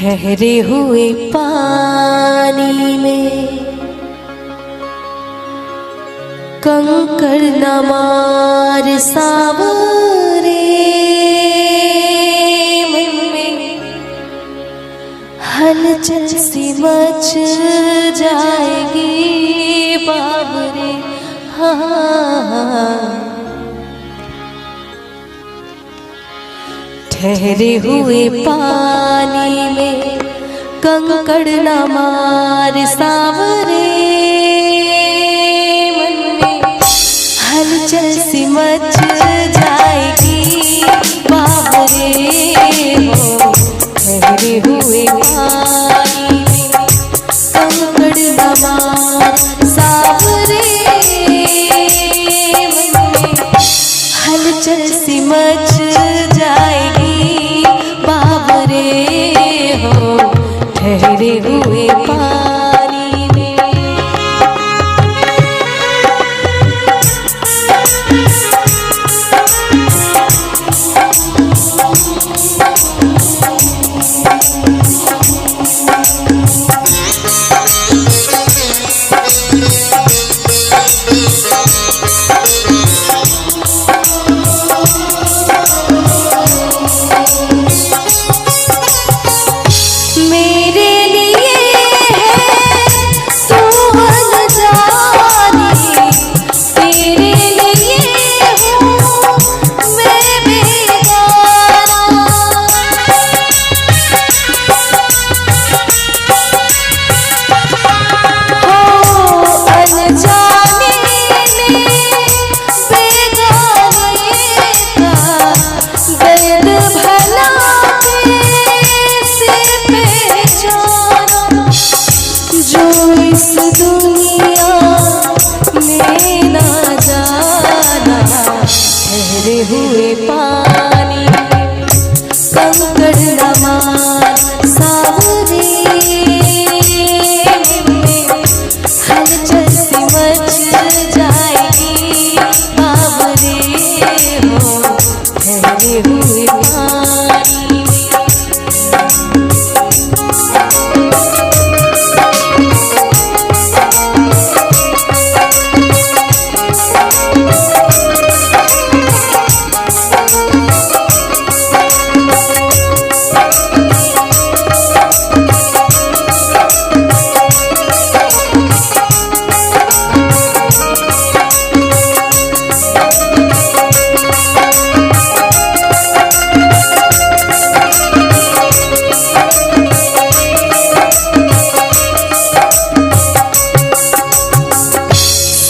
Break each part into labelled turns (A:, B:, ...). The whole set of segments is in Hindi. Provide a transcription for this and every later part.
A: ठहरे हुए पानी में कंकड़ न मार सावरे, मन में हलचल सी मच जाएगी बाबरे। हाँ, ठहरे हुए पानी में कंकड़ न मार सावरे, मन में हलचल सी मच जाएगी बाबरे। हो ठहरे हुए पानी में कंकड़ न मार सावरे, मन में हलचल सी मच जाएगी बाबरे। हो ठहरे हुए पानी में हुए पानी कंकड़ न मार सावरे, हलचल सी मच जाएगी बाबरे। हो ठहरे हुए पानी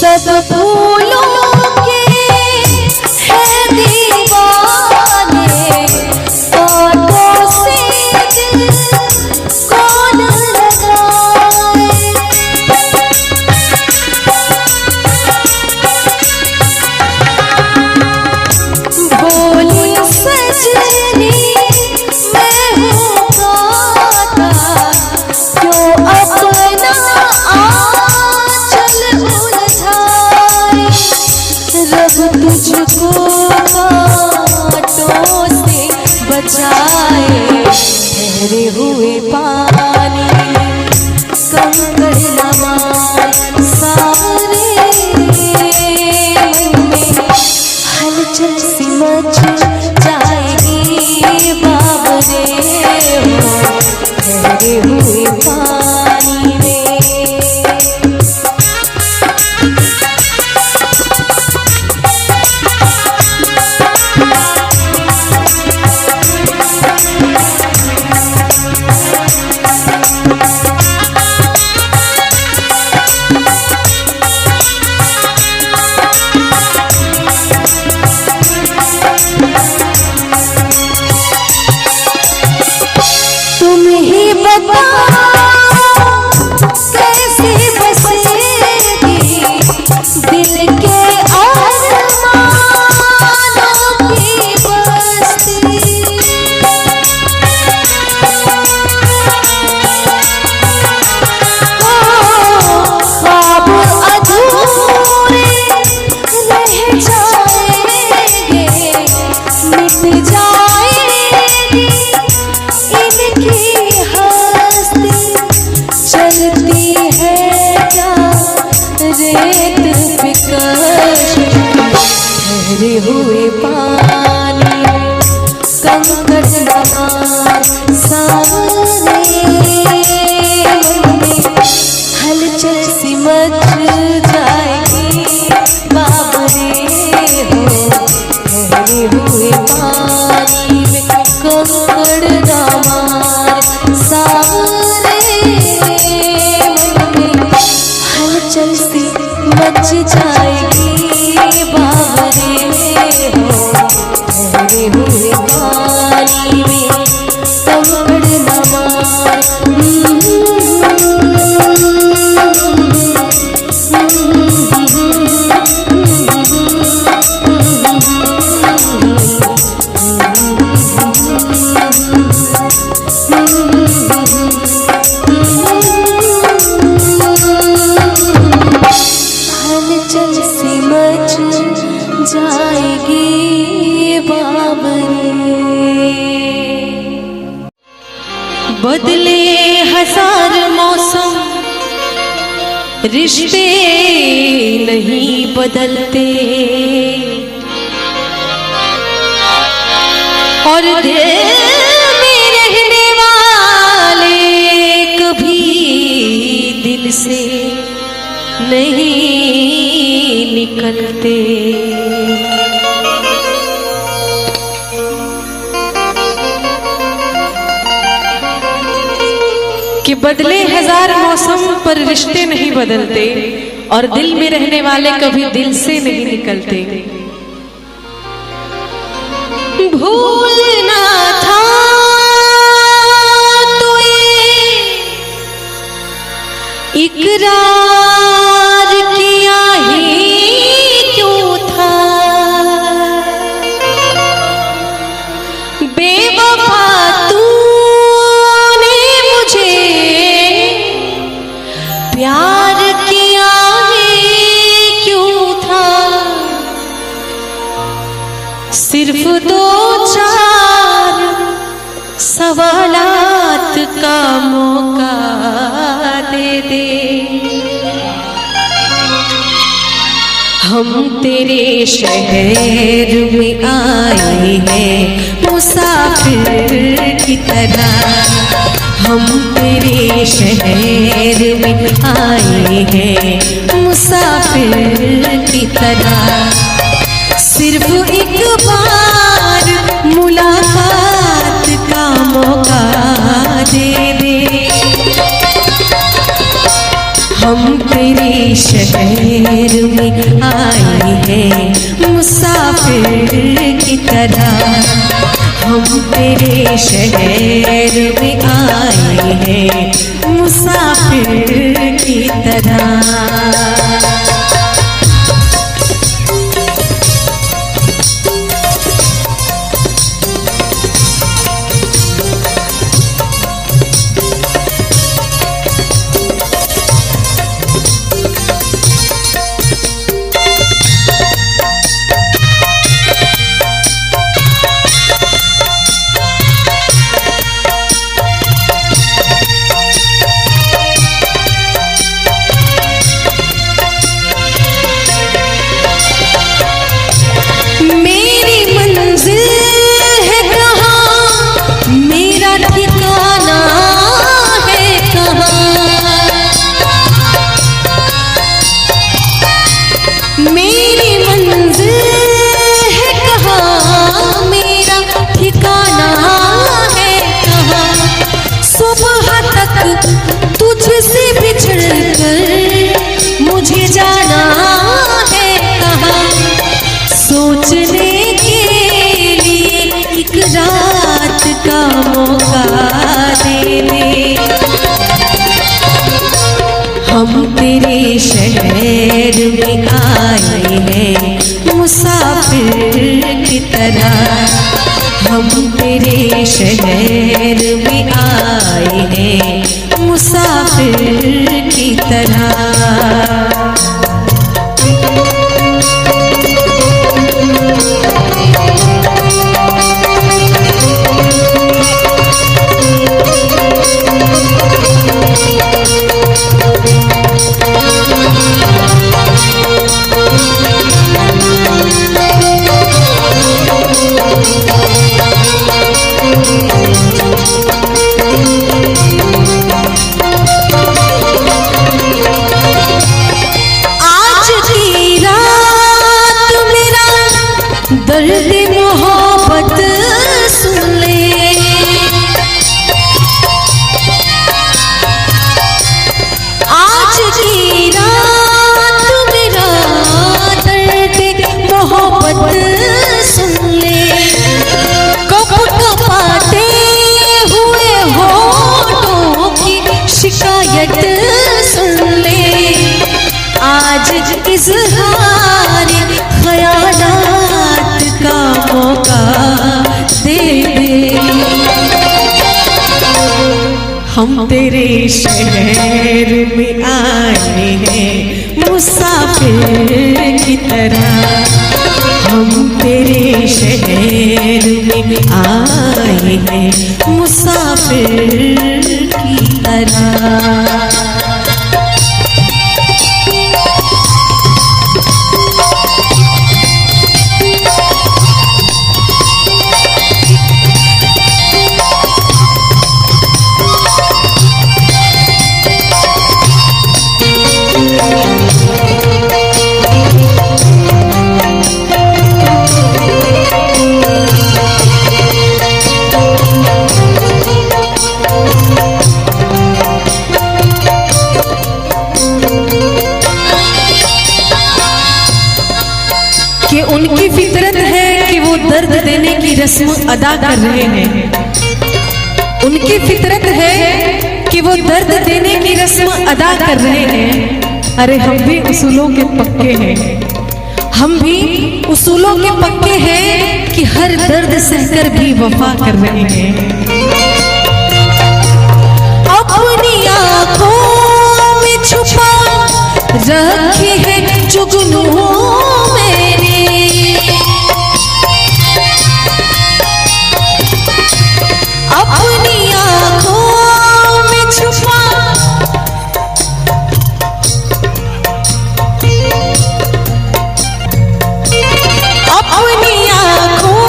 A: सब फूलों के हैं दीवाने, कांटों से दिल कौन लगाए। बोली सजनी मैं हूँ कांटा, क्यों अपना आंचल उलझाए। रब तुझको कांटों से बचाए। ठहरे हुए पानी कंकड़ न मार सावरे, मन में हलचल सी मच जाएगी बाबरे। हो ठहरे हुए पानी में तुम ही बताओ कैसे बसेगी दिल के अरमानों की बस्ती। ख्वाब अधूरे रह जाएंगे, मिट जाएगी इनकी बदले हजार मौसम, रिश्ते नहीं बदलते, और दिल में रहने वाले कभी दिल से नहीं निकलते। कि बदले हजार मौसम पर रिश्ते नहीं बदलते, और दिल में रहने वाले कभी दिल से नहीं निकलते। भूलना था तो ये इकरार किया ही क्यों था, बेवफा तूने मुझे प्यार किया ही क्यों था। सिर्फ दो चार सवालात का मौका दे दे, हम तेरे शहर में आए हैं मुसाफिर की तरह, हम तेरे शहर में आए हैं मुसाफिर की तरह। सिर्फ एक बार मुलाकात का मौका दे दे, हम तेरे शहर में आए हैं मुसाफिर की तरह, हम तेरे शहर में आए हैं मुसाफिर की तरह। तुझसे बिछड़ कर मुझे जाना है कहाँ, सोचने के लिए एक रात का मौका दे दे, हम तेरे शहर में आए हैं मुसाफिर की तरह, हम तेरे शहर में आए हैं मुसाफिर की तरह। दर्द मोहब्बत सुन ले, आज की रात मेरा दर्द मोहब्बत सुन ले, कब कपाते हुए होठों की शिकायत सुन ले, आज इज़हार ख़यालात का मौका दे दे, हम तेरे शहर में आए हैं मुसाफिर की तरह, हम तेरे शहर में आए हैं मुसाफिर तरह। कि उनकी फितरत है कि वो दर्द देने की रस्म अदा कर रहे हैं। उनकी फितरत है कि वो दर्द देने की रस्म अदा कर रहे हैं। अरे हम भी उसूलों के पक्के हैं, हम भी उसूलों के पक्के हैं कि हर दर्द सहकर भी वफा कर रहे हैं। अपनी आँखों में छुपा रखी है जुगनू मेरी, अपनी आँखों में छुपा अपनी आँखों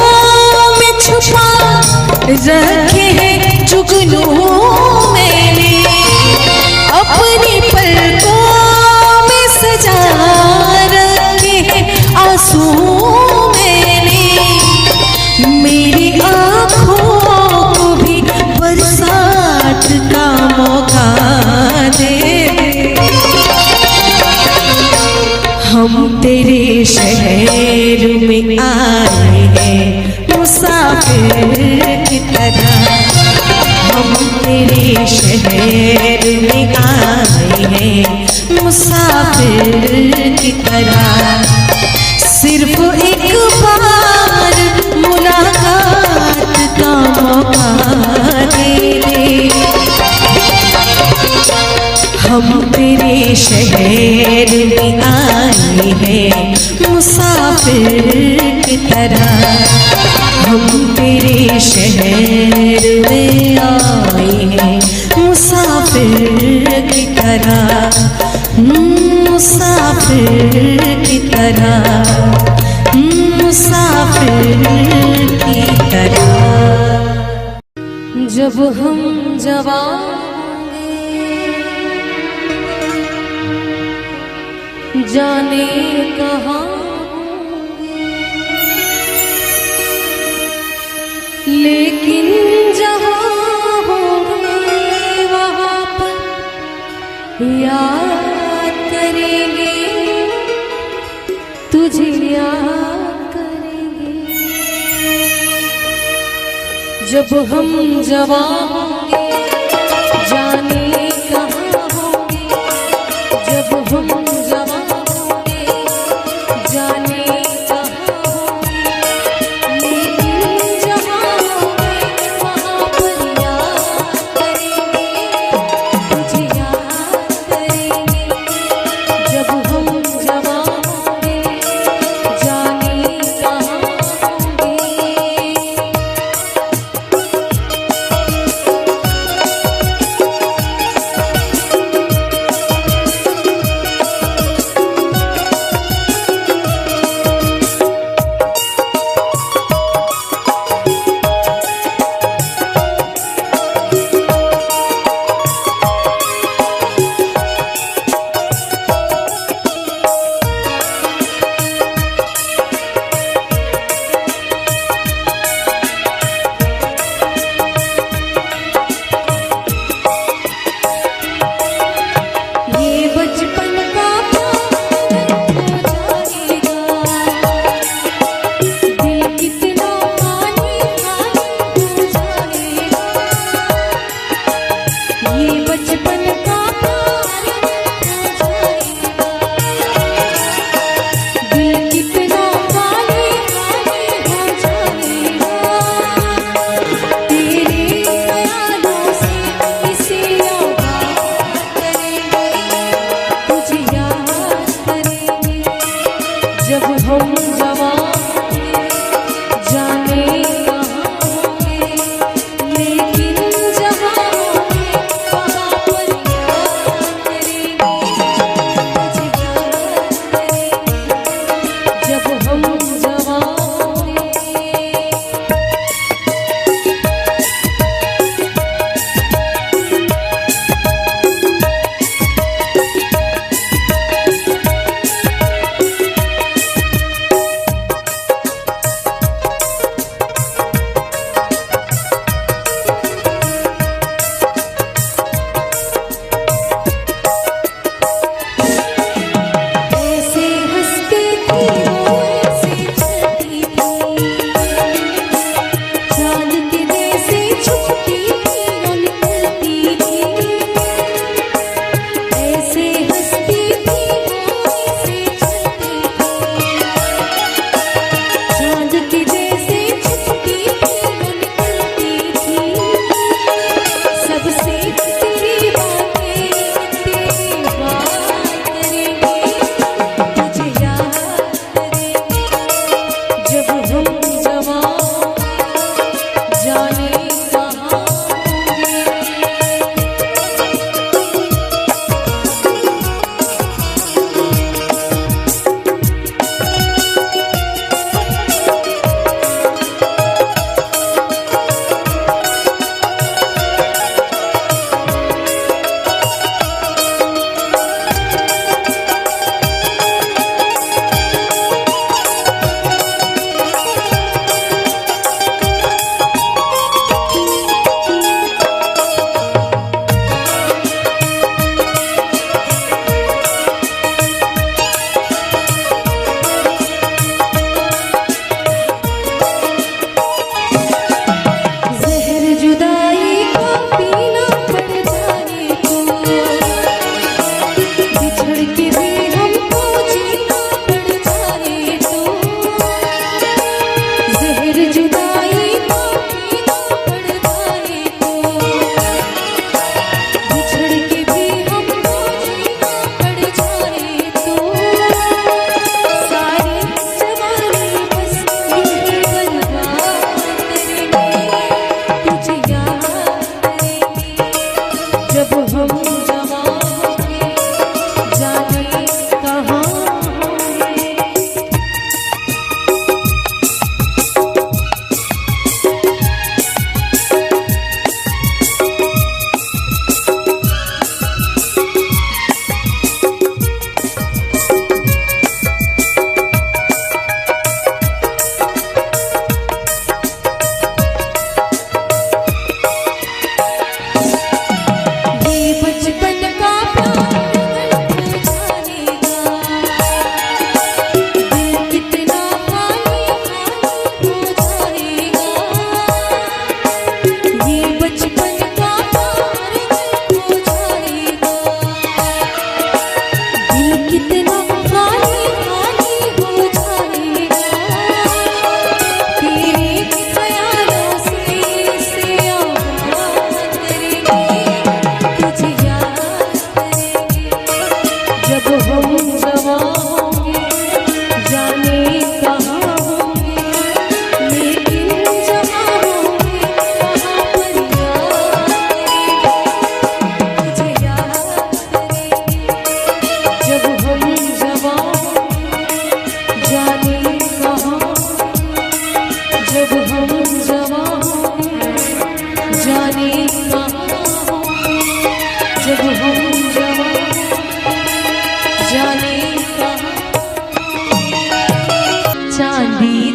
A: में छुपा रखे हैं जुगनू मैंने, अपनी पलकों में सजा रखे हैं आंसू मैंने। मेरी आँखों को भी बरसात का मौका दे, हम तेरे शहर में आए हैं मुसाफिर की तरह। हम तेरे शहर में आए हैं मुसाफिर की तरह। सिर्फ एक बार मुलाकात का मौका दे दे, हम तेरे शहर में आए हैं मुसाफिर की तरह। हम तेरे शहर में आए हैं मुसाफिर की तरह, मुसाफिर की तरह, मुसाफिर की तरह। जब हम जवान जाने कहाँ लेकिन जहाँ होंगे वहाँ पर याद करेंगे, तुझे याद करेंगे। जब हम जवान होंगे जाने कहाँ होंगे, जब हम जवान होंगे जाने जाने कहाँ होंगे लेकिन जहाँ होंगे वहाँ सबसे तेरी बातें करेंगे, तुझे याद करेंगे जब हम जवान जाने कहाँ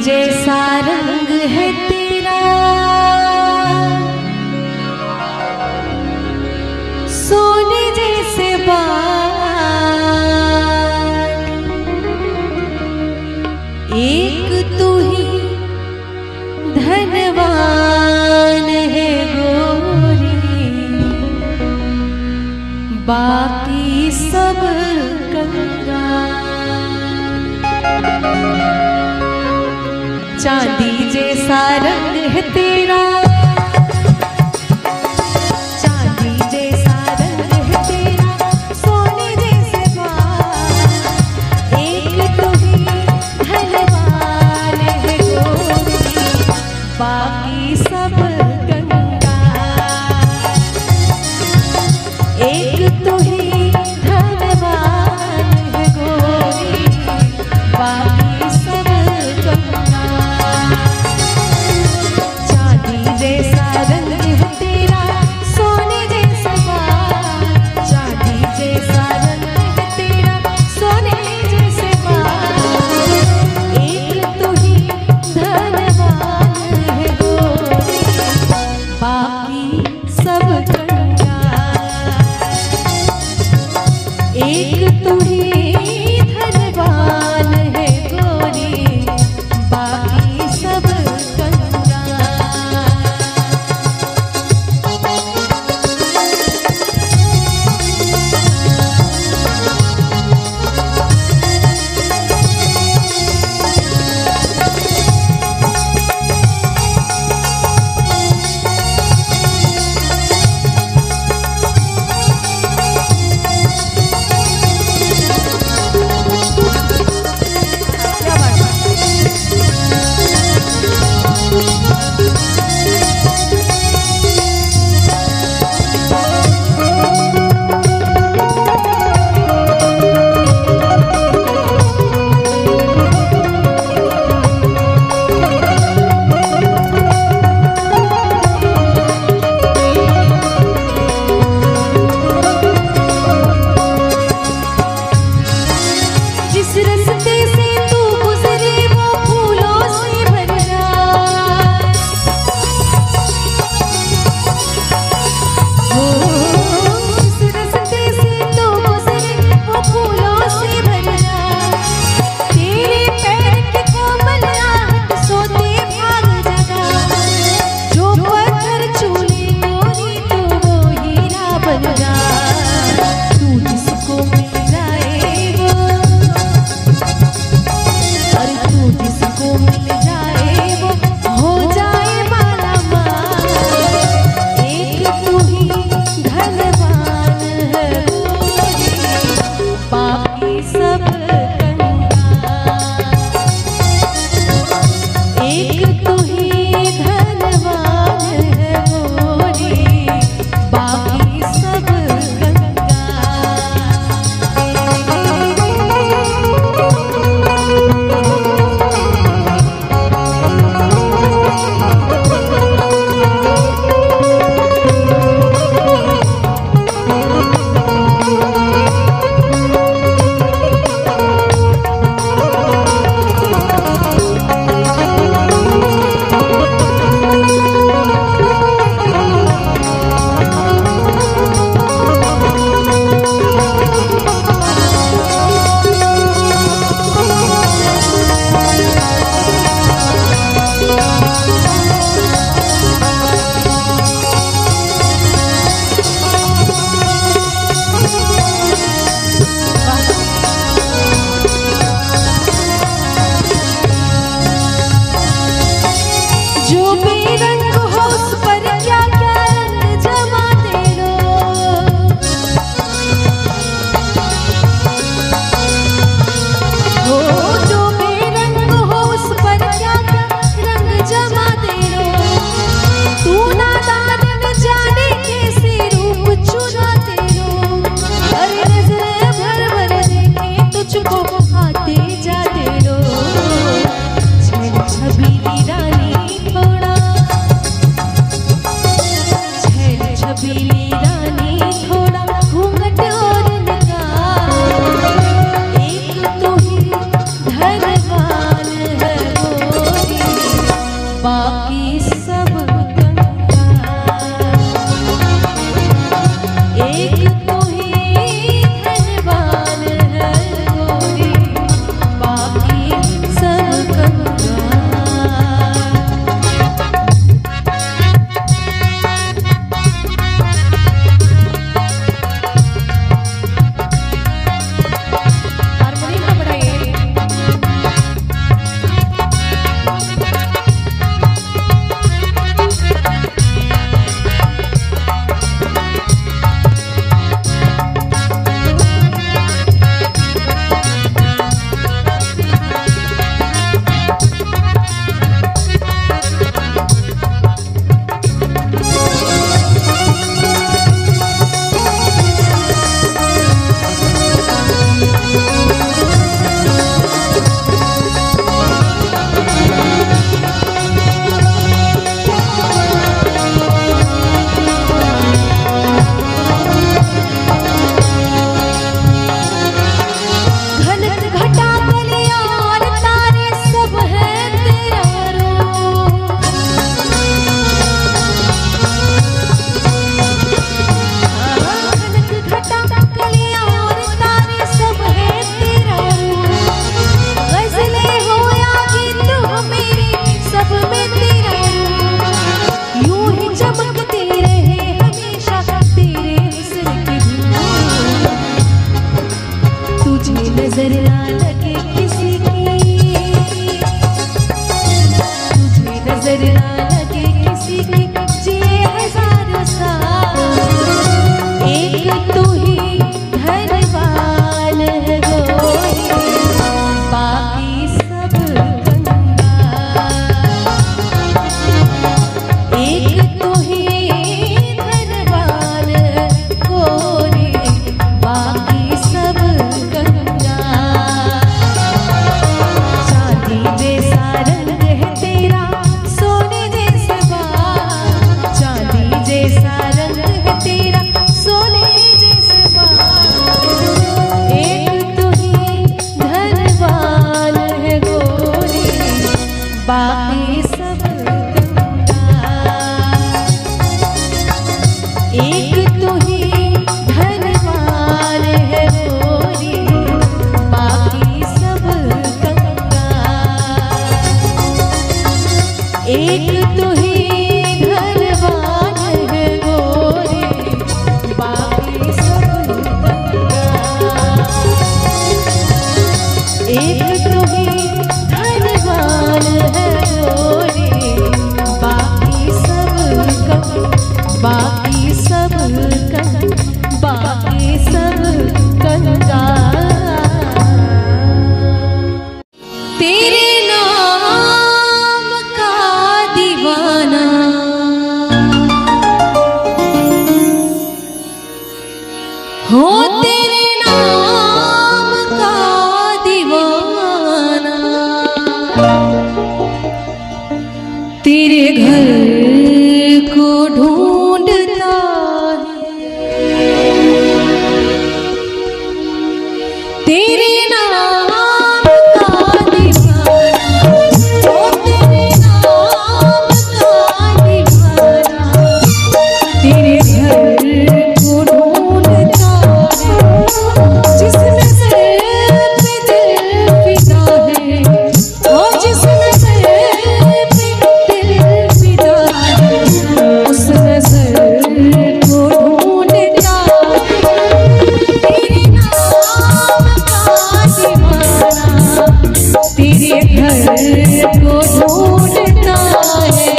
A: जैसा रंग है तेरा, सोने जैसे बाल, एक तू ही धनवान है गोरी, बाकी सब कंगाल। चांदी जैसा रंग है तेरा, चांदी जैसा रंग है तेरा, सोने जैसे बाल, एक तू ही धनवान है गोरी, बाकी सब कंगाल। एक तू ही धनवान है गोरी, बाकी सब कंगाल। चांदी जैसा रंग है तेरा, सोने जैसा बाल, चांदी जैसा रंग है तेरा, सोने जैसे बाल, एक तू ही धनवान है गोरी, बाकी सब कंगाल। बन जाए। तू जिसको मिल जाए वो, अरे तू जिसको मिल जाए वो हो जाए माला माल। एक तू ही धनवान है गोरी, बाकी सब कंगाल। एक तू ही धनवान है गोरी, बाकी सब हो तेरे नाम का दीवाना, तेरे घर को ढूंढता है, तेरे नाम का दीवाना, ओ तेरे नाम का दीवाना, तेरे घर को ढूंढता है, जिस नज़र पे दिल फिदा है, ओ जिस नज़र पे दिल फिदा है, उस नज़र को ढूंढता है, तेरे नाम का दीवाना, तेरे घर को ढूंढता है।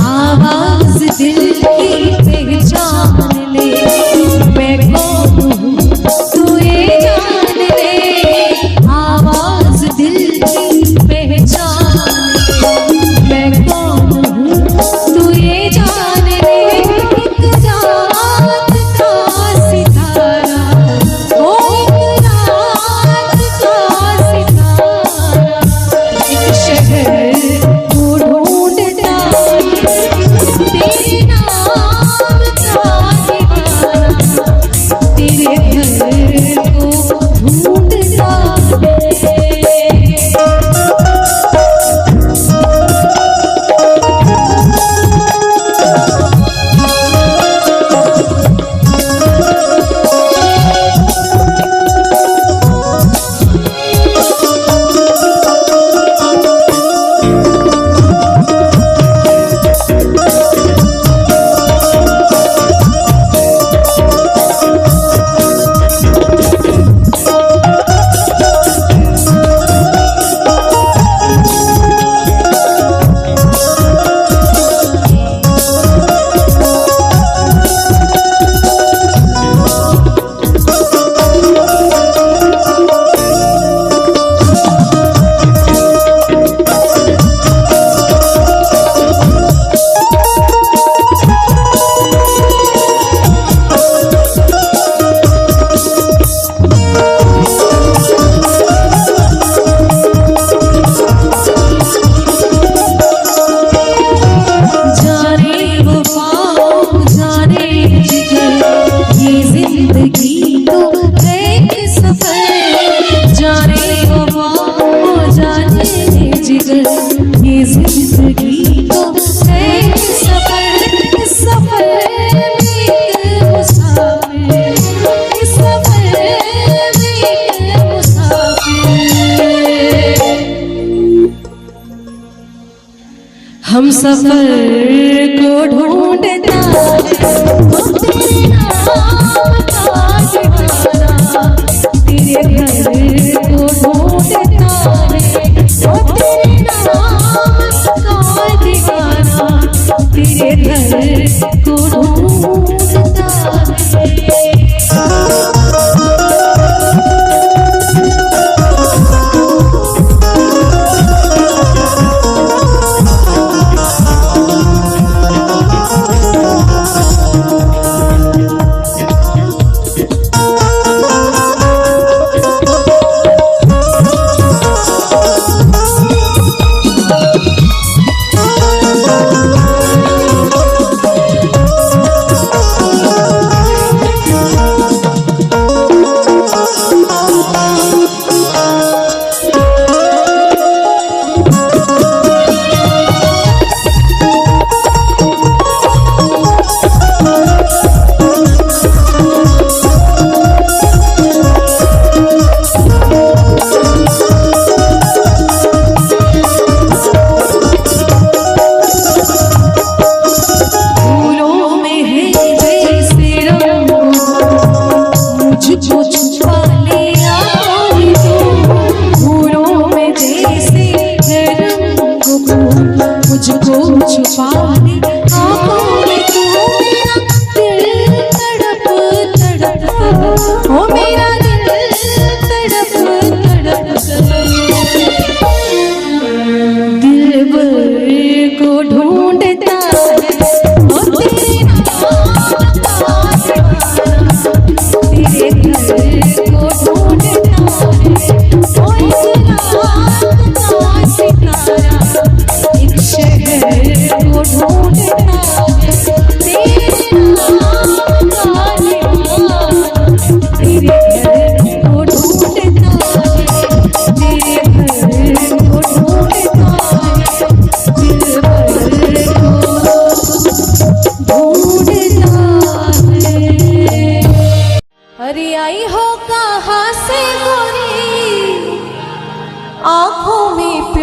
A: आवाज़ दिल की पहचान ले, मैं कौन हूँ तू ये जान ले, आवाज़ दिल की पहचान ले, मैं कौन हूँ तू ये जान ले, एक रात का सितारा, ओ एक रात का सितारा, एक शहर को ढूंढता है, तेरे नाम का दीवाना, तेरे घर को ढूंढता है। जिंदगी तो है एक सफर, जाने वफा जाने जिगर, ये जिंदगी तो है एक सफर, इस सफर में एक मुसाफिर, इस सफर में एक मुसाफिर, हम सफर को ढूंढता है, वो तेरे नाम का दीवाना, तेरे घर को ढूंढता है, वो तेरे नाम का दीवाना, तेरे घर को ढूंढता है।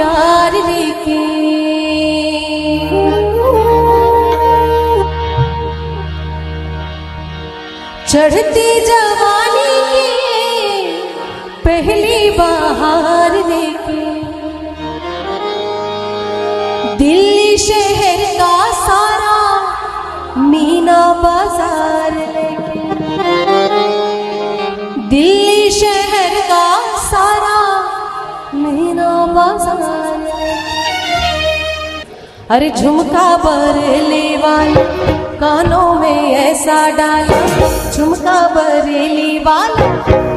A: प्यार लेके चढ़ती जवानी की पहली बहार लेके दिल्ली शहर का सारा मीना बाजार लेके दिल्ली शहर का सारा मीना बाजार अरे झुमका बरेली वाला कानों में ऐसा डाला झुमका बरेली वाला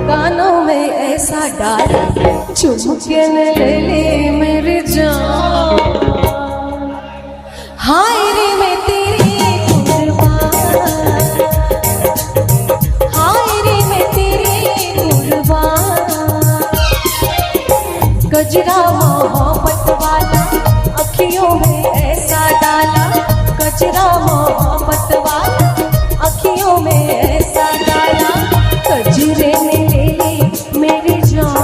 A: कानों में ऐसा डाला चुमके न ले ले मेरी जान हाय रे मैं तेरी कुर्बान हाय रे मैं तेरी कुर्बान गजरा मोहब्बत वाला अखियों में ऐसा डाला गजरा मोहब्बत वाला अखियों में ऐसा डाला गजरे ने ले ली मेरी जान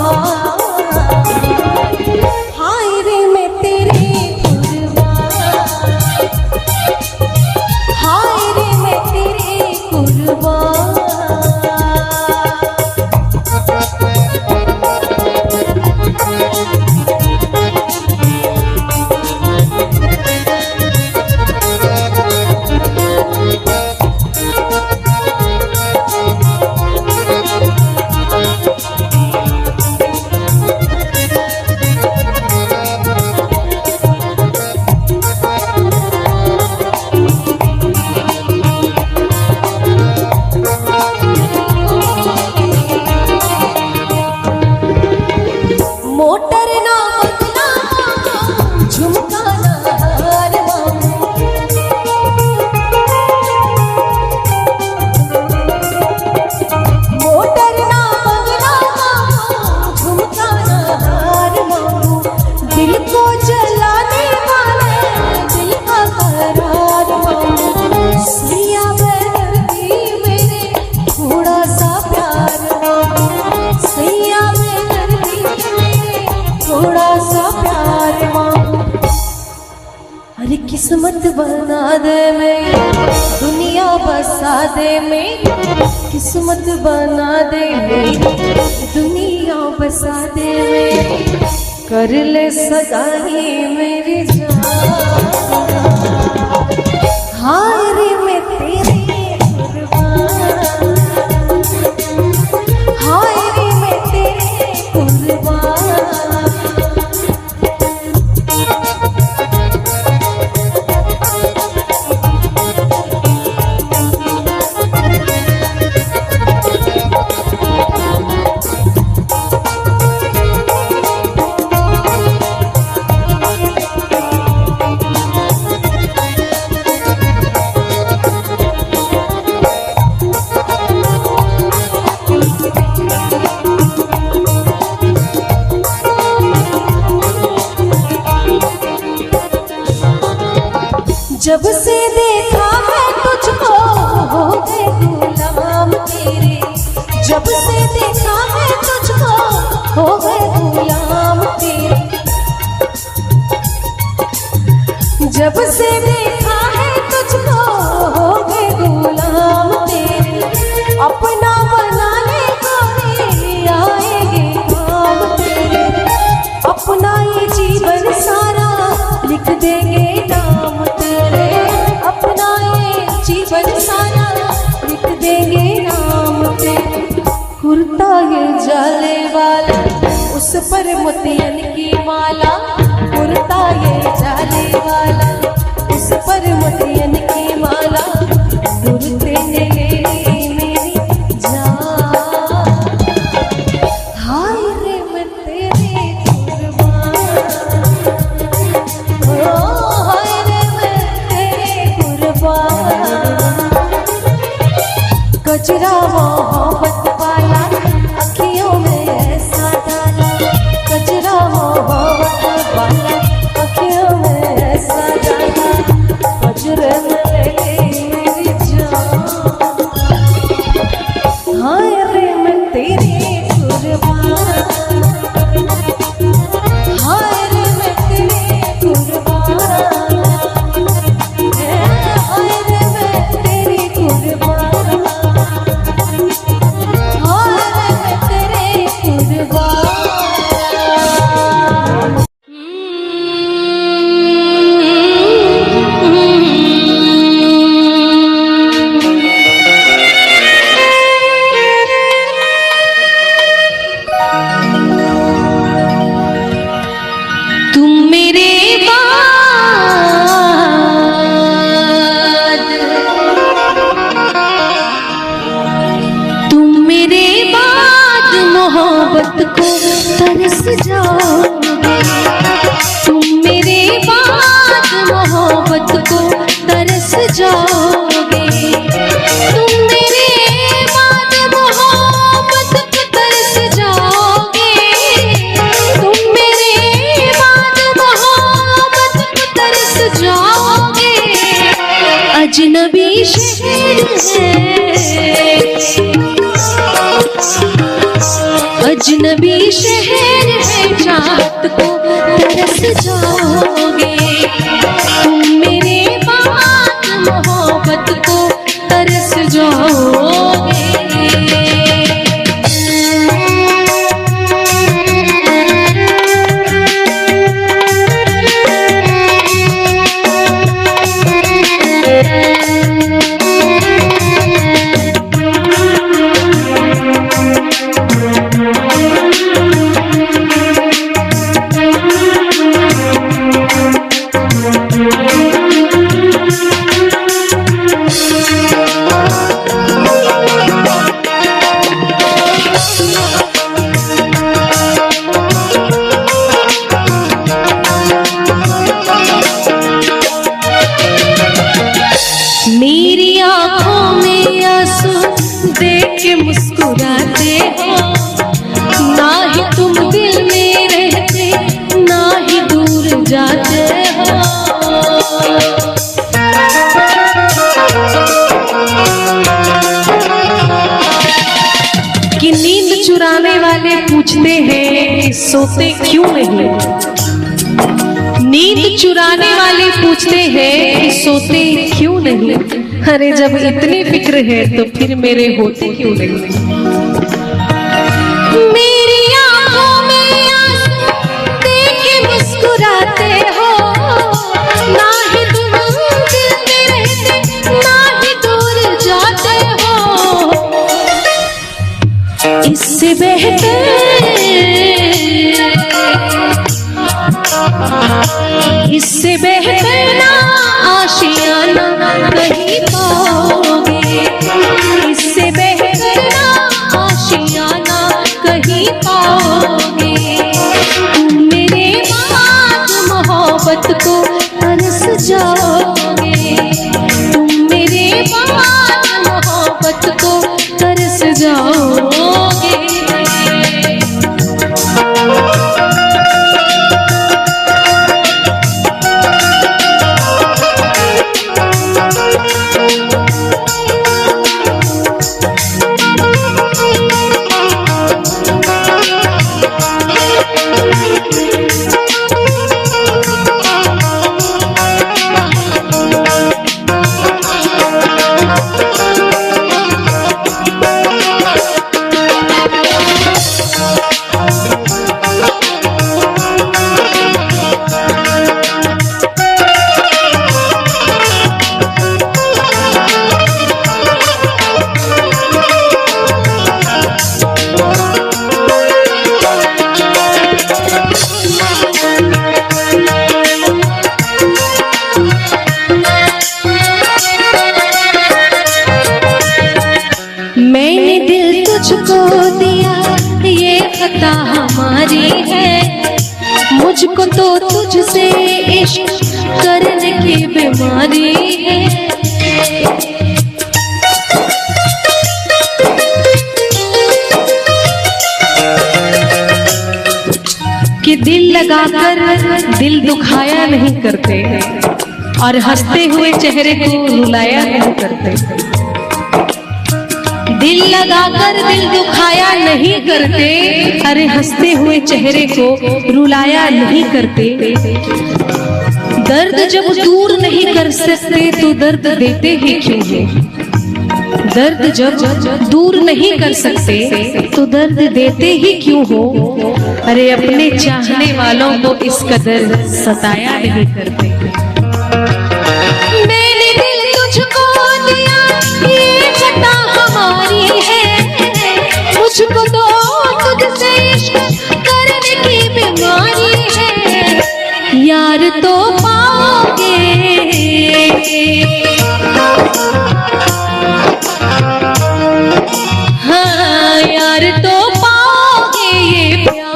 A: हाय रे मैं तेरी कुर्बान हाय रे मैं तेरी कुर्बान मोटर ना बदला झुमका ना हार मोटर ना बदला झुमका ना हार दिल को जलाने वाले दिल का करार सैया बेदर्दी मेरे थोड़ा सा प्यार सैया थोड़ा सा प्यार मांगो अरे किस्मत बना दे मेरी दुनिया बसा दे मेरी किस्मत बना दे मेरी दुनिया बसा दे मेरी कर ले सगाई मेरी जान हाय रे मैं तेरी कुर्बान हाय रे मैं तेरी कुर्बान जब से देखा है तुझको हो गए गुलाम तेरे जब से देखा है तुझको हो गए गुलाम तेरे जब से देखा है तुझको हो गए गुलाम तेरे अपना बनाने को आएंगे काम तेरे अपना ये जीवन सारा लिख देंगे नाम तेरे अपना ये जीवन सारा लिख देंगे नाम तेरे कुर्ता ये जाले वाला उस पर मोतियन की माला कुर्ता ये जाले वाला उस पर मोतियन की माला कुर्ते ने ले ली मेरी जान हाय रे मैं तेरी कुर्बान हाय रे मैं तेरी कुर्बान गजरा मोहब्बत वाला अखियों में ऐसा डाला गजरा मोहब्बत वाला अखियों में ऐसा डाला गजरे में ले ली मेरी जान हाय रे मैं तेरी कुर्बान हाय रे मैं तरस जाओगे। तुम मेरे बाद मोहब्बत को तरस जाओगे। तुम मेरे बाद मोहब्बत को तरस जाओगे। तुम मेरे बाद मोहब्बत को तरस जाओगे। अजनबी शहर है, अजनबी शहर है, चाहत को तरस जाओगे। तुम मेरे बाद मोहब्बत को तरस जाओगे। मेरी आंखों में आंसू देख के मुस्कुराते हो। ना ही तुम दिल में रहते, ना ही दूर जाते हो। कि नींद चुराने वाले पूछते हैं सोते क्यों नहीं। नींद चुराने वाले पूछते हैं सोते क्यों नहीं। अरे जब इतनी फिक्र है तो फिर मेरे होते क्यों नहीं। मेरी आंखों में आंसू देख के मुस्कुराते हो। ना ही तुम दिल में रहते, ना ही दूर जाते हो। इससे बेहतर, इससे बेहतर ना आशियाना कहीं पाओगे। इससे बेहतर ना आशियाना कहीं पाओगे। तुम मेरे बाद मोहब्बत को तरस जाओगे। तुम मेरे बाद मोहब्बत को तरस जाओगे। मैंने दिल तुझको दिया ये खता हमारी है। मुझको तो तुझसे इश्क करने की बीमारी है। कि दिल लगाकर दिल दुखाया नहीं करते और हंसते हुए चेहरे को रुलाया नहीं करते। दिल लगाकर दिल दुखाया नहीं करते, अरे हंसते हुए चेहरे को रुलाया नहीं करते। दर्द जब दूर नहीं कर सकते तो दर्द देते ही क्यों हो। दर्द जब दूर नहीं कर सकते तो दर्द देते ही क्यों हो। अरे अपने चाहने वालों को इस कदर सताया नहीं करते। मैंने दिल तुझको दिया ये खता हमारी है। मुझको तो तुझसे इश्क करने की बीमारी है। यार तो पाओगे, हाँ यार तो पाओगे ये प्यार।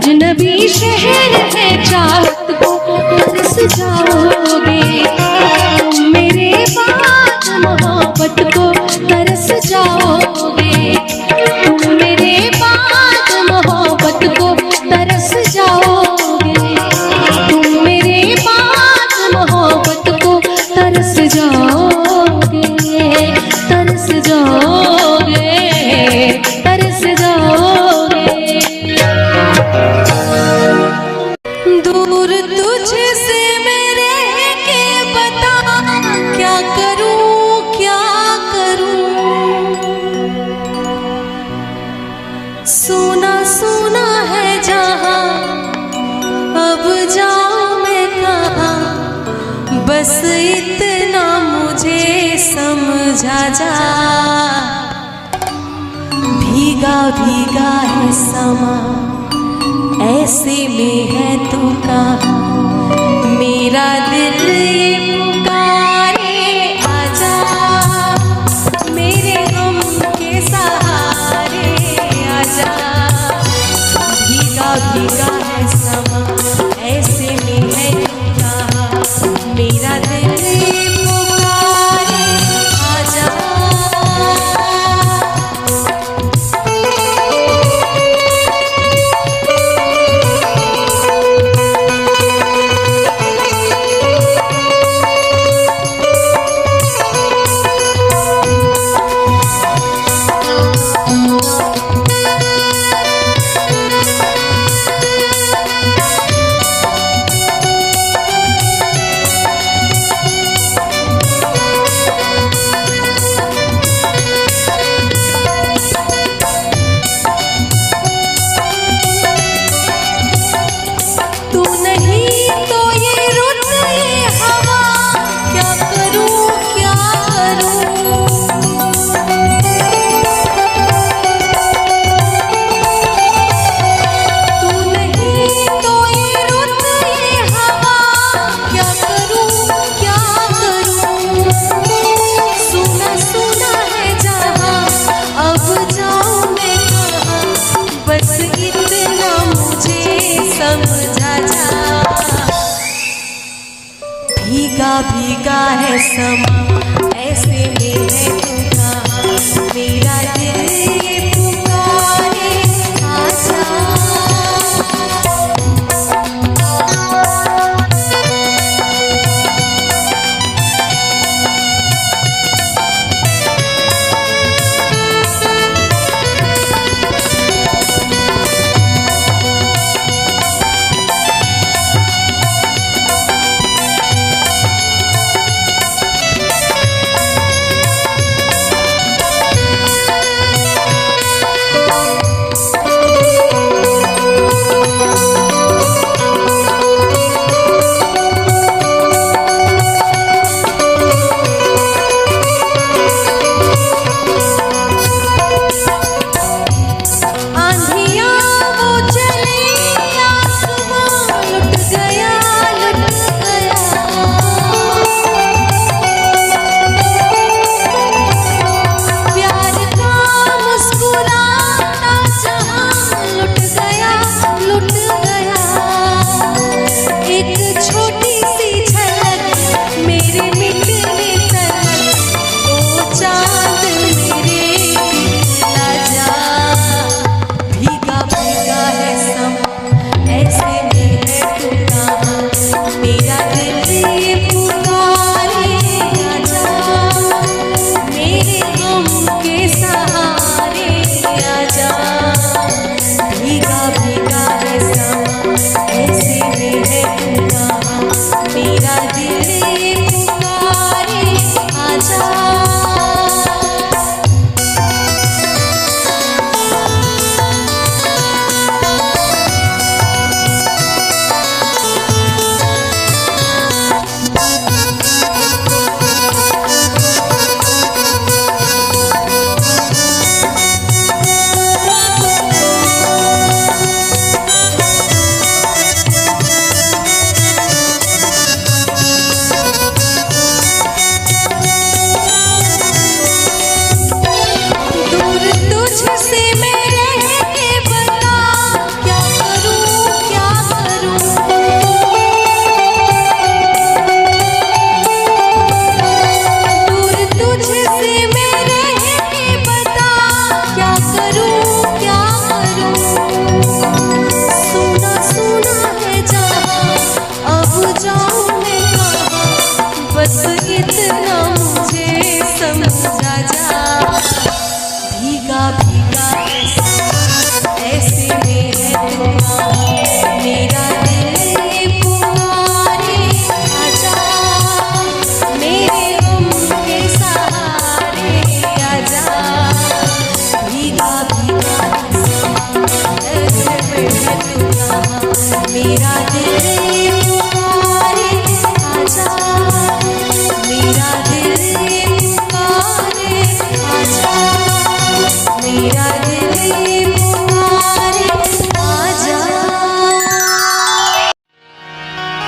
A: अजनबी शहर है चाहत को तरस जाओगे, तुम मेरे बाद मोहब्बत को तरस जाओगे, तुम मेरे बाद मोहब्बत को तरस जाओगे, तुम मेरे बाद मोहब्बत को तरस जाओगे, तरस जाओगे, तरस जाओगे। दूर तुझसे मैं रह के बता क्या करूं, क्या करूं, सुना सुना है जहां, अब जाऊं मैं कहां, बस इतना मुझे समझा जा, भीगा भीगा है समा, ऐसे में है तू कहाँ, मेरा दिल ये पुकारे आजा, मेरे गम के सहारे आजा, भीगा भीगा है समा, ऐसे में है तू कहाँ, मेरा दिल ये पुकारे आजा। भीगा भीगा है समा, ऐसे में है तू कहाँ, मेरा दिल ये पुकारे आजा।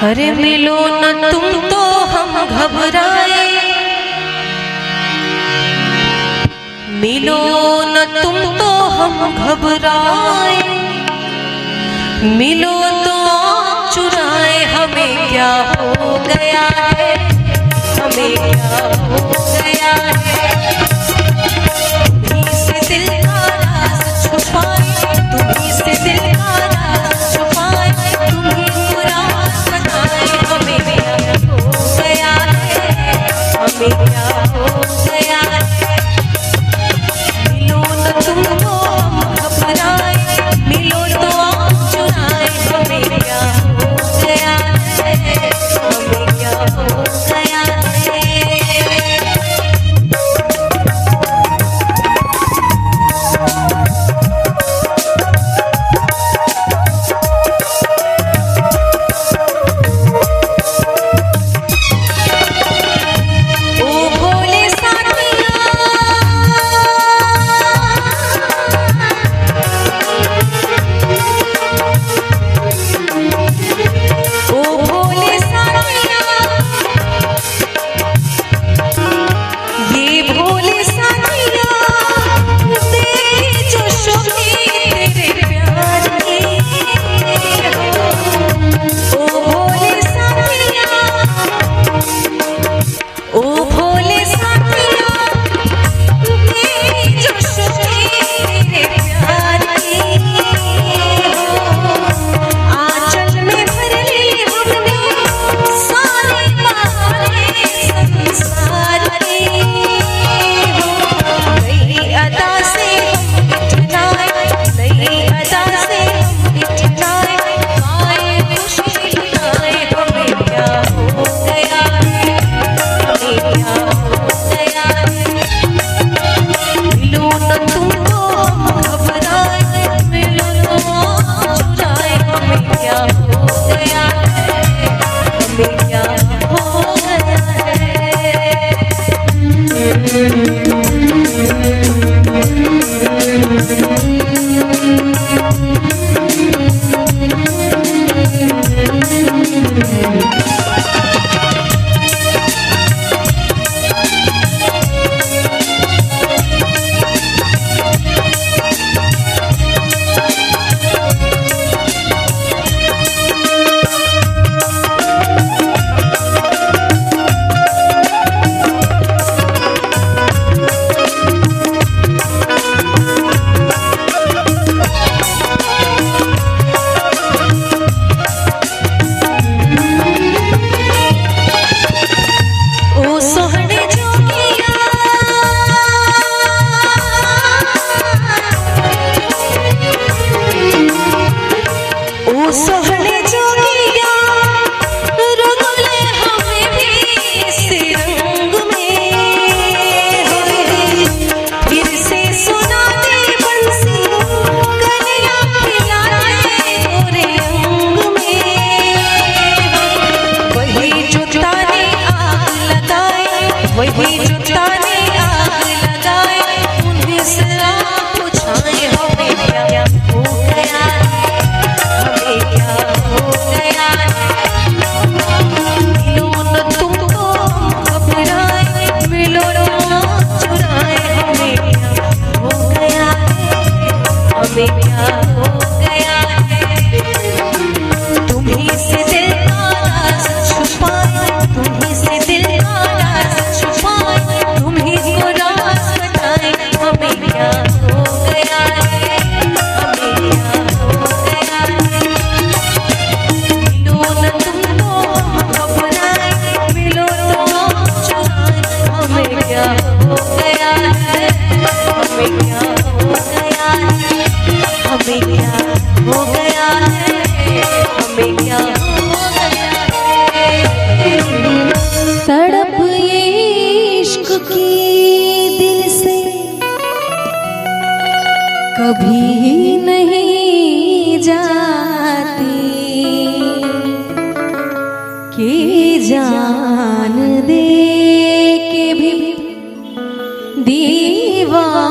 A: अरे मिलो न तुम तो हम घबराए, मिलो न तुम तो हम घबराए, मिलो तो आँख चुराए। हमें क्या हो गया है, हमें क्या हो गया है। तुम्हीं से दिल का राज छुपाए, तुम्हीं से दिल का राज छुपाए, तुम्हीं को राज बताए। हमें क्या हो गया है, हमें क्या हो गया है। मिलो न तुम तो हम घबराए, मिलो तो आँख चुराए। हमें क्या हो गया है, हमें क्या हो गया है।
B: कभी नहीं जाती कि जान दे के भी दीवानगी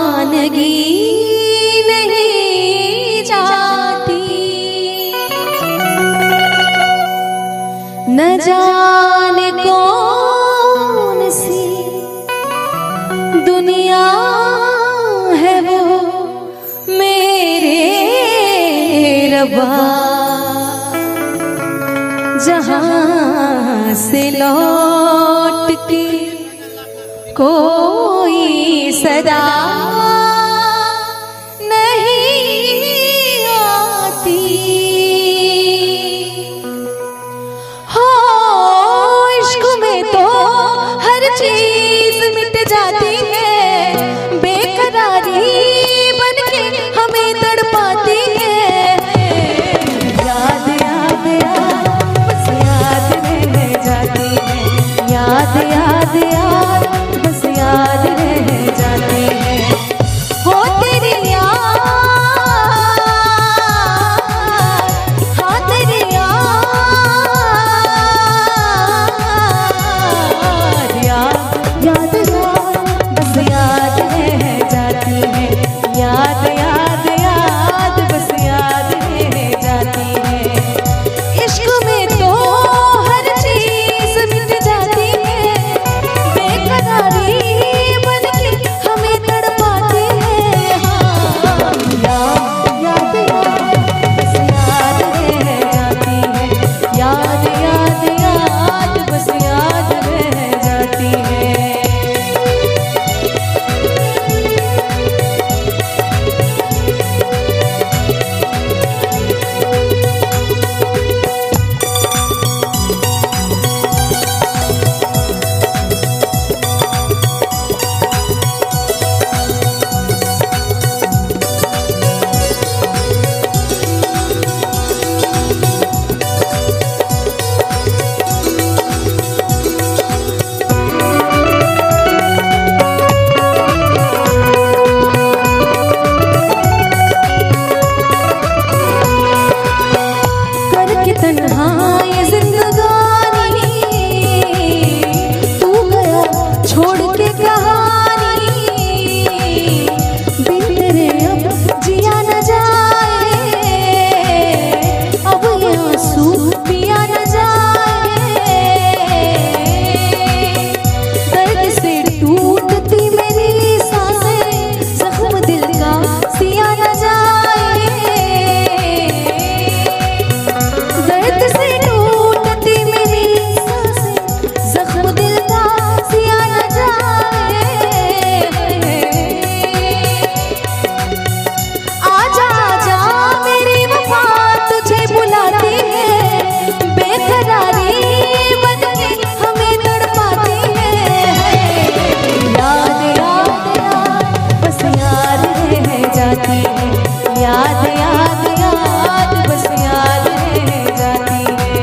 B: नहीं जाती। जाने कौन सी दुनिया है वो मेरे रब्बा, जहां से लौट के कोई सदा नहीं आती। हो इश्क में तो हर चीज मिट जाती है, बेकरारी बन के हमें तड़पाती है। याद याद याद बस याद रह जाती है, याद याद याद बस याद रह जाती है। हो तेरी याद, हाँ तेरी याद, याद याद याद बस याद रह जाती है, याद याद याद बस याद रह जाती है। इश्क में तो हर चीज मिट जाती है, बेकरारी बन के हमें तड़पाती है। हाँ, याद याद याद बस याद रह जाती है, याद याद याद बस याद रह जाती है। करके तन्हा ये जिंदगानी, तू गया छोड़ के कहानी। बिन तेरे अब जिया न जाए, अब ये आंसू पिया न जाए। दर्द से टूटती मेरी सांसें, जख्म दिल का सिया न जाए। दर्द से टूटती मेरी सांसें, जख्म दिल का सिया न जाए। आजा आजा मेरी वफा तुझे बुलाती है, बेकरारी बन के हमें तड़पाती है। याद याद याद बस याद रह जाती है, याद याद याद बस याद रह जाती है।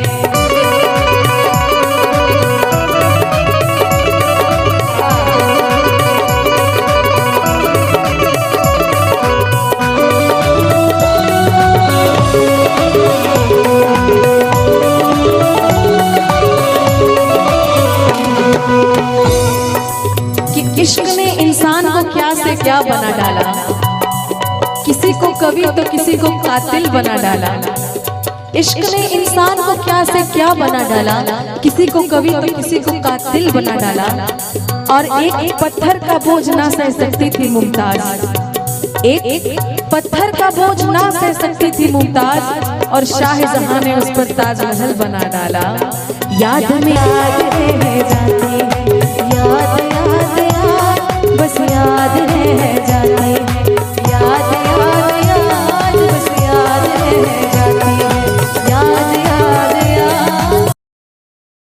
A: कि इश्क ने इंसान को क्या से क्या बना डाला, किसी को कवि तो किसी को कातिल बना डाला। इश्क ने इंसान को क्या से क्या बना डाला, किसी को कवि तो किसी को कातिल बना डाला। और एक पत्थर का बोझ ना सह सकती थी मुमताज, एक पत्थर का बोझ ना सह सकती थी मुमताज, और शाहजहां ने उस पर ताजमहल बना डाला। याद में याद रह जाती है,